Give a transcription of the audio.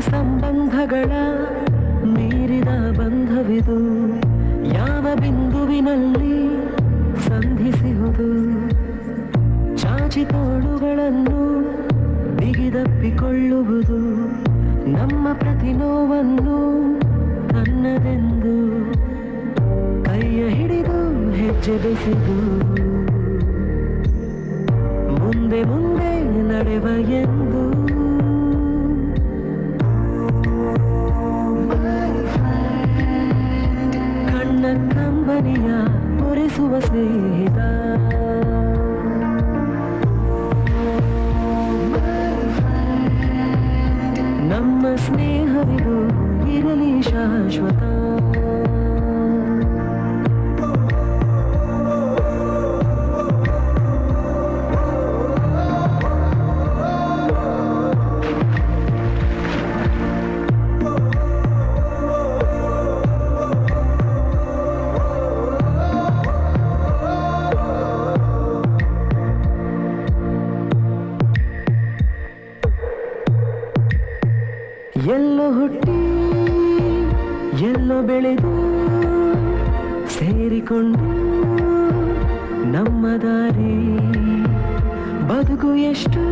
ಸಂಬಂಧಗಳ ಮೀರಿದ ಬಂಧವಿದು ಯಾವ ಬಿಂದುವಿನಲ್ಲಿ ಸಂಧಿಸುವುದು ಚಾಚಿ ತೋಳುಗಳನ್ನು ಬಿಗಿದಪ್ಪಿಕೊಳ್ಳುವುದು ನಮ್ಮ ಪ್ರತಿ ನೋವನ್ನು ತನ್ನದೆಂದು ಕೈಯ ಹಿಡಿದು ಹೆಜ್ಜೆ ಬೆಸೆದು ಮುಂದೆ ಮುಂದೆ ನಡೆವ ಎಂದು ಕಣ್ಣ ಕಂಬನಿಯ ಒರೆಸುವ ಸ್ನೇಹಿತ ನಮ್ಮ ಸ್ನೇಹವಿದು ಇರಲಿ ಶಾಶ್ವತ ಎಲ್ಲೋ ಹುಟ್ಟಿ ಎಲ್ಲೋ ಬೆಳೆದು ಸೇರಿಕೊಂಡು ನಮ್ಮ ದಾರಿ ಬದುಕು ಎಷ್ಟು